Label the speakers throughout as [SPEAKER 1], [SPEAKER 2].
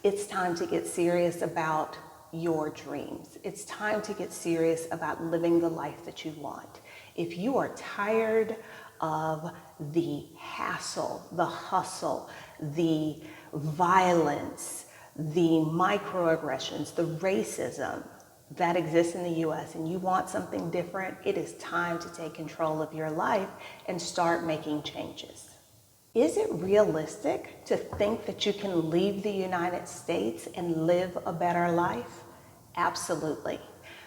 [SPEAKER 1] It's time to get serious about your dreams. It's time to get serious about living the life that you want. If you are tired of the hassle, the hustle, the violence, the microaggressions, the racism that exists in the US, and you want something different, it is time to take control of your life and start making changes. Is it realistic to think that you can leave the United States and live a better life? Absolutely.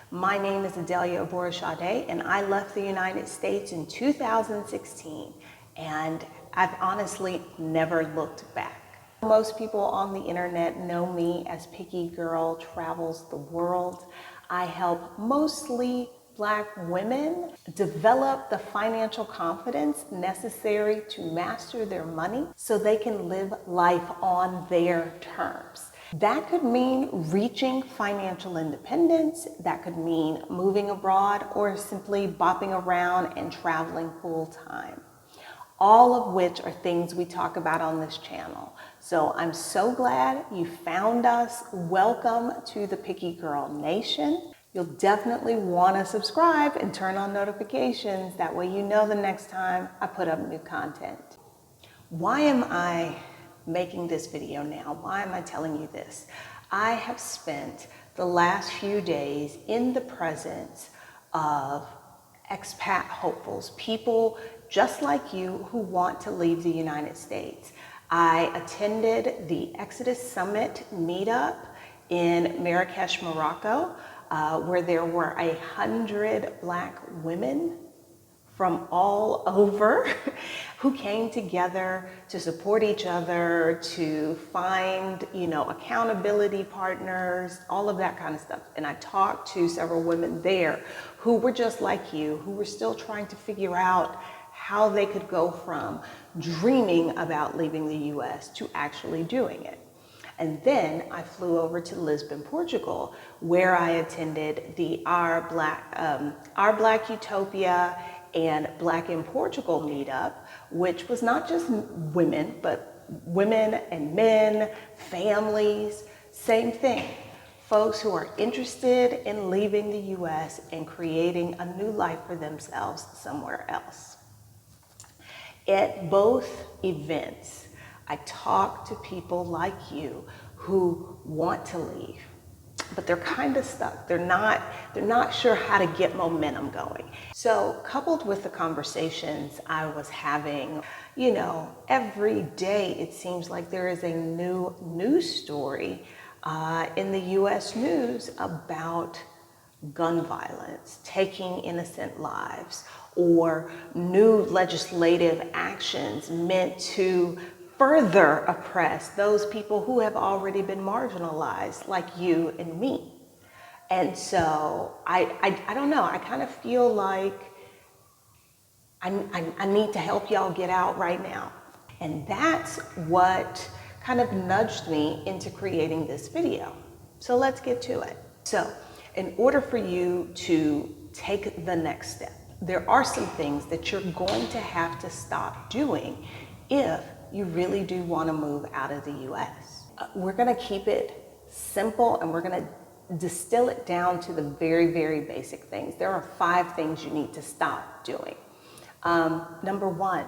[SPEAKER 1] My name is Adelia Borishade, and I left the United States in 2016, and I've honestly never looked back. Most people on the internet know me as Picky Girl Travels the World. I help mostly Black women develop the financial confidence necessary to master their money so they can live life on their terms. That could mean reaching financial independence, that could mean moving abroad, or simply bopping around and traveling full time. All of which are things we talk about on this channel. So I'm so glad you found us. Welcome to the Picky Girl Nation. You'll definitely want to subscribe and turn on notifications. That way you know the next time I put up new content. Why am I making this video now? Why am I telling you this? I have spent the last few days in the presence of expat hopefuls, people just like you who want to leave the United States. I attended the Exodus Summit meetup in Marrakesh, Morocco, where there were 100 Black women from all over who came together to support each other, to find, accountability partners, all of that kind of stuff. And I talked to several women there who were just like you, who were still trying to figure out how they could go from dreaming about leaving the US to actually doing it. And then I flew over to Lisbon, Portugal, where I attended the Our Black Utopia and Black in Portugal meetup, which was not just women, but women and men, families, same thing. Folks who are interested in leaving the US and creating a new life for themselves somewhere else. At both events, I talk to people like you who want to leave, but they're kind of stuck. They're not sure how to get momentum going. So coupled with the conversations I was having, every day it seems like there is a new news story in the US news about gun violence, taking innocent lives, or new legislative actions meant to further oppress those people who have already been marginalized, like you and me. And so I don't know, I kind of feel like I need to help y'all get out right now. And that's what kind of nudged me into creating this video. So let's get to it. So in order for you to take the next step, there are some things that you're going to have to stop doing if you really do want to move out of the US. We're going to keep it simple and we're going to distill it down to the very, very basic things. There are 5 things you need to stop doing. Number 1,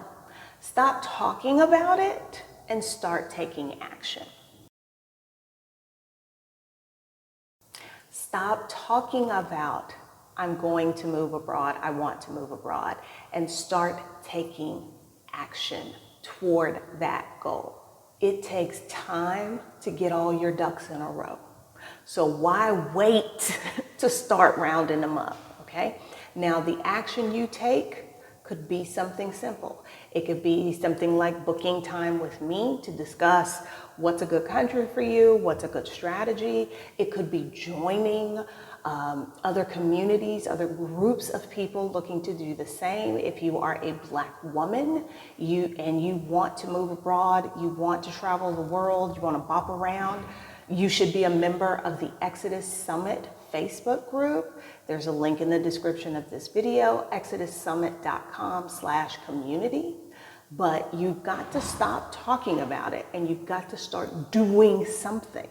[SPEAKER 1] stop talking about it and start taking action. Stop talking about, I'm going to move abroad, I want to move abroad, and start taking action toward that goal. It takes time to get all your ducks in a row. So why wait to start rounding them up, okay? Now the action you take could be something simple. It could be something like booking time with me to discuss what's a good country for you, what's a good strategy. It could be joining other communities, other groups of people looking to do the same. If you are a Black woman and you want to move abroad, you want to travel the world, you want to bop around, you should be a member of the Exodus Summit Facebook group. There's a link in the description of this video, exodussummit.com/community. But you've got to stop talking about it and you've got to start doing something.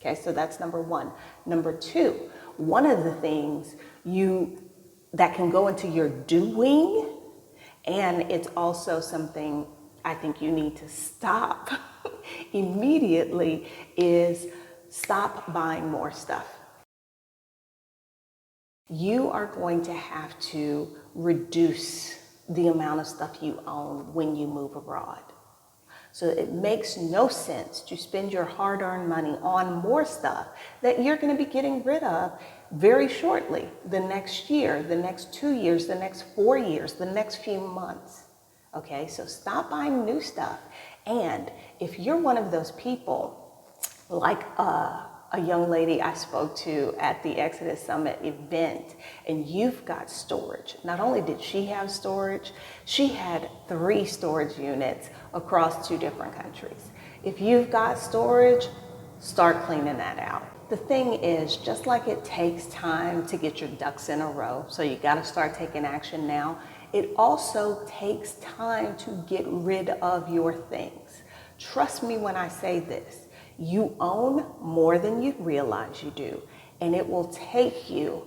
[SPEAKER 1] Okay, so that's number one. Number two, one of the things that can go into your doing, and it's also something I think you need to stop immediately, is stop buying more stuff. You are going to have to reduce the amount of stuff you own when you move abroad. So it makes no sense to spend your hard-earned money on more stuff that you're going to be getting rid of very shortly, the next year, the next 2 years, the next 4 years, the next few months. Okay, so stop buying new stuff. And if you're one of those people, like a young lady I spoke to at the Exodus Summit event, and you've got storage. Not only did she have storage, she had 3 storage units across 2 different countries. If you've got storage, start cleaning that out. The thing is, just like it takes time to get your ducks in a row, so you got to start taking action now, it also takes time to get rid of your things. Trust me when I say this. You own more than you realize you do, and it will take you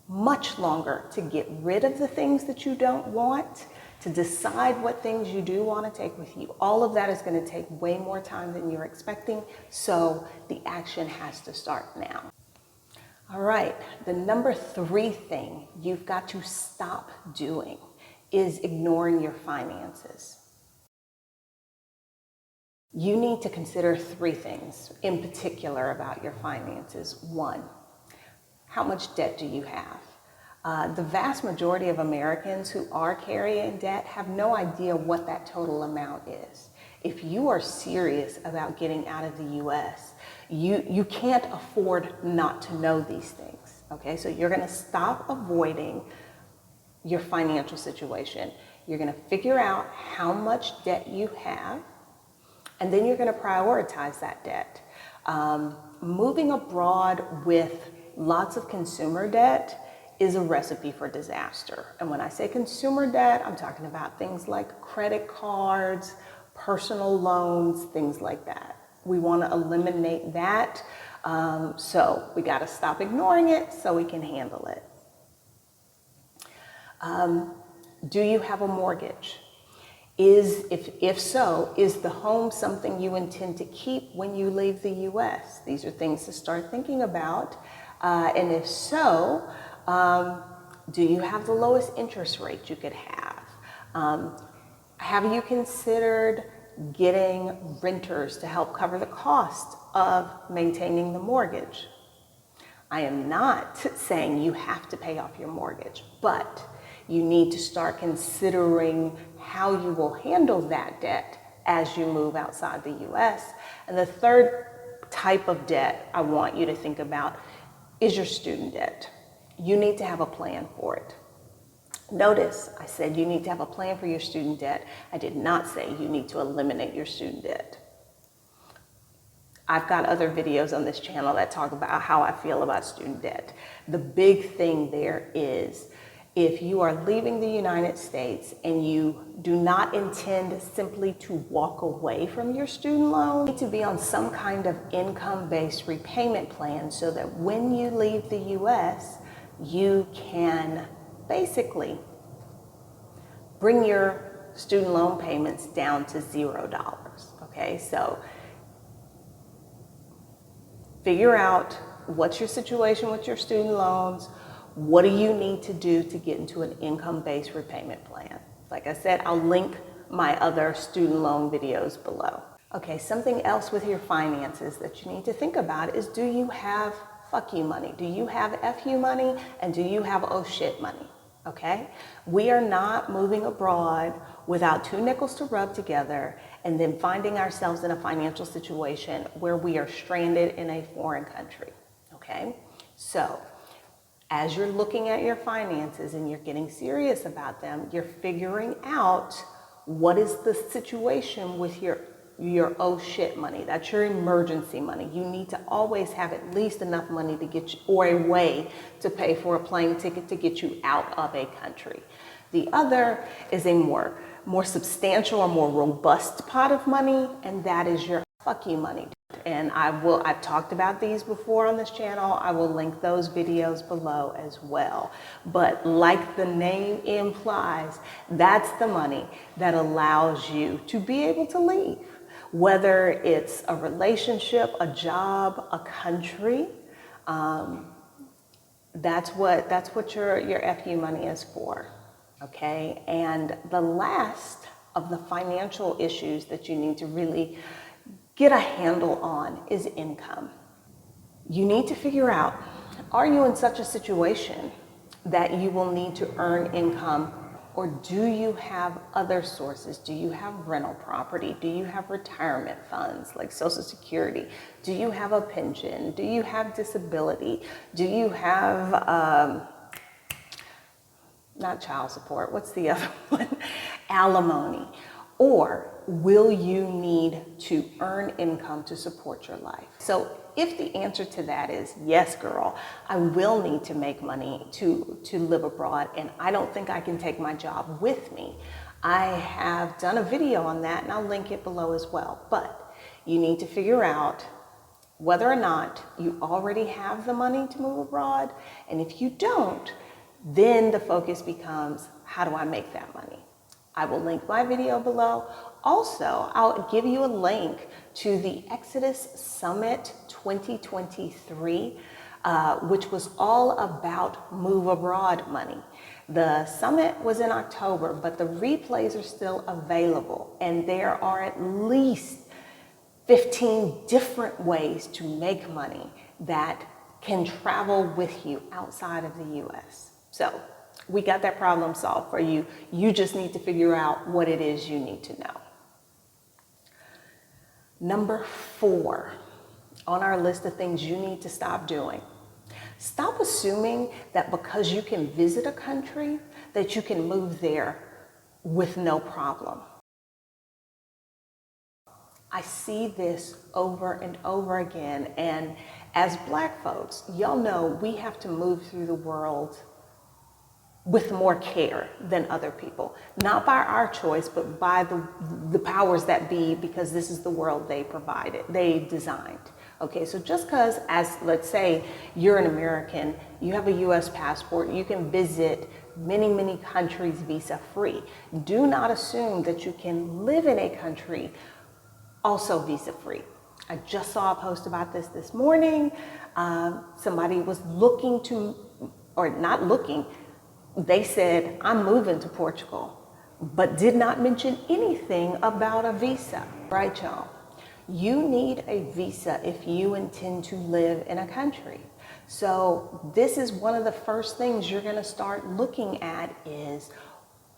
[SPEAKER 1] much longer to get rid of the things that you don't want, to decide what things you do want to take with you. All of that is going to take way more time than you're expecting, so the action has to start now. All right, the number 3 thing you've got to stop doing is ignoring your finances. You need to consider 3 things in particular about your finances. 1, how much debt do you have? The vast majority of Americans who are carrying debt have no idea what that total amount is. If you are serious about getting out of the US, you can't afford not to know these things. Okay, so you're going to stop avoiding your financial situation. You're going to figure out how much debt you have, and then you're going to prioritize that debt. Moving abroad with lots of consumer debt is a recipe for disaster. And when I say consumer debt, I'm talking about things like credit cards, personal loans, things like that. We want to eliminate that. So we got to stop ignoring it so we can handle it. Do you have a mortgage? If so, is the home something you intend to keep when you leave the US? These are things to start thinking about. And if so, do you have the lowest interest rate you could have? Have you considered getting renters to help cover the cost of maintaining the mortgage? I am not saying you have to pay off your mortgage, but you need to start considering how you will handle that debt as you move outside the US. And the third type of debt I want you to think about is your student debt. You need to have a plan for it. Notice I said you need to have a plan for your student debt. I did not say you need to eliminate your student debt. I've got other videos on this channel that talk about how I feel about student debt. The big thing there is, if you are leaving the United States and you do not intend simply to walk away from your student loan, you need to be on some kind of income-based repayment plan so that when you leave the US, you can basically bring your student loan payments down to $0. Okay, so figure out what's your situation with your student loans. What do you need to do to get into an income-based repayment plan? Like I said, I'll link my other student loan videos below. Okay, something else with your finances that you need to think about is, do you have fuck you money? Do you have F you money? And do you have oh shit money? Okay? We are not moving abroad without 2 nickels to rub together and then finding ourselves in a financial situation where we are stranded in a foreign country. Okay? So, as you're looking at your finances and you're getting serious about them, you're figuring out what is the situation with your oh shit money. That's your emergency money. You need to always have at least enough money to get you, or a way to pay for a plane ticket to get you out of a country. The other is a more substantial or more robust pot of money, and that is your Fuck you money. And I've talked about these before on this channel. I will link those videos below as well. But like the name implies, that's the money that allows you to be able to leave. Whether it's a relationship, a job, a country, that's what your FU money is for. Okay, and the last of the financial issues that you need to really get a handle on is income. You need to figure out, are you in such a situation that you will need to earn income, or do you have other sources? Do you have rental property? Do you have retirement funds like Social Security? Do you have a pension? Do you have disability? Do you have not child support, what's the other one? Alimony. Or will you need to earn income to support your life? So if the answer to that is yes, girl, I will need to make money to live abroad, and I don't think I can take my job with me, I have done a video on that, and I'll link it below as well. But you need to figure out whether or not you already have the money to move abroad, and if you don't, then the focus becomes, how do I make that money? I will link my video below. Also, I'll give you a link to the Exodus Summit 2023, which was all about move abroad money. The summit was in October, but the replays are still available, and there are at least 15 different ways to make money that can travel with you outside of the US. So we got that problem solved for you. You just need to figure out what it is you need to know. Number 4 on our list of things you need to stop doing. Stop assuming that because you can visit a country that you can move there with no problem. I see this over and over again, and as Black folks, y'all know we have to move through the world with more care than other people. Not by our choice, but by the powers that be, because this is the world they provided, they designed. Okay, so just because, as let's say you're an American, you have a US passport, you can visit many countries visa free. Do not assume that you can live in a country also visa free. I just saw a post about this morning. Somebody was looking to, or not looking, they said, I'm moving to Portugal, but did not mention anything about a visa, right, y'all? You need a visa if you intend to live in a country. So this is one of the first things you're gonna start looking at is,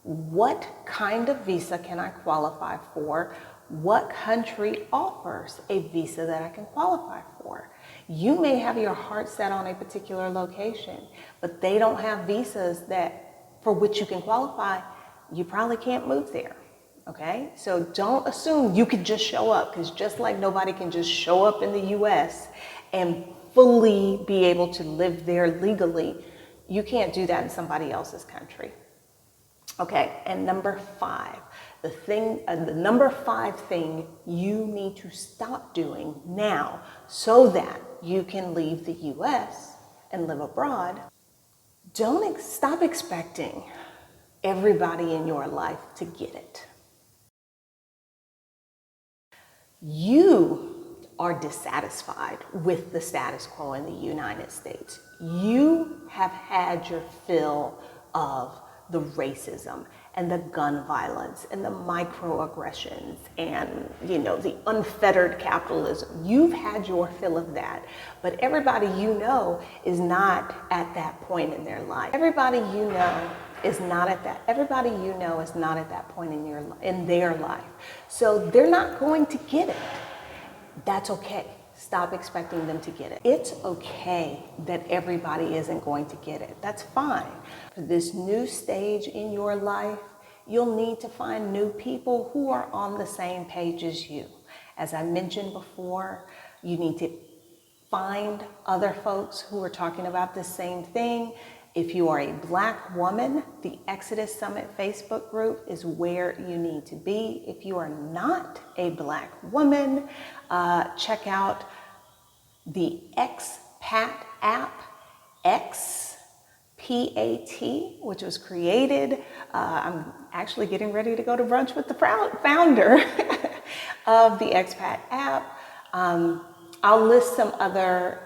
[SPEAKER 1] what kind of visa can I qualify for? What country offers a visa that I can qualify for? You may have your heart set on a particular location, but they don't have visas that for which you can qualify. You probably can't move there. Okay, so don't assume you could just show up, because just like nobody can just show up in the US and fully be able to live there legally, you can't do that in somebody else's country. Okay, and number 5, the number 5 thing you need to stop doing now so that you can leave the US and live abroad. Don't stop expecting everybody in your life to get it. You are dissatisfied with the status quo in the United States. You have had your fill of the racism and the gun violence and the microaggressions and, the unfettered capitalism. You've had your fill of that, but everybody you know is not at that point in their life. Everybody you know is not at that point in their life. So they're not going to get it. That's okay. Stop expecting them to get it. It's okay that everybody isn't going to get it. That's fine. For this new stage in your life, you'll need to find new people who are on the same page as you. As I mentioned before, you need to find other folks who are talking about the same thing If you are a Black woman, the Exodus Summit Facebook group is where you need to be. If you are not a Black woman, check out the Expat app, XPAT, which was created. I'm actually getting ready to go to brunch with the founder of the Expat app. I'll list some other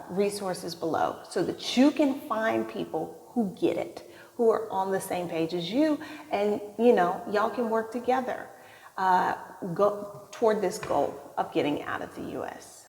[SPEAKER 1] resources below so that you can find people who get it, who are on the same page as you, and y'all can work together, go toward this goal of getting out of the US.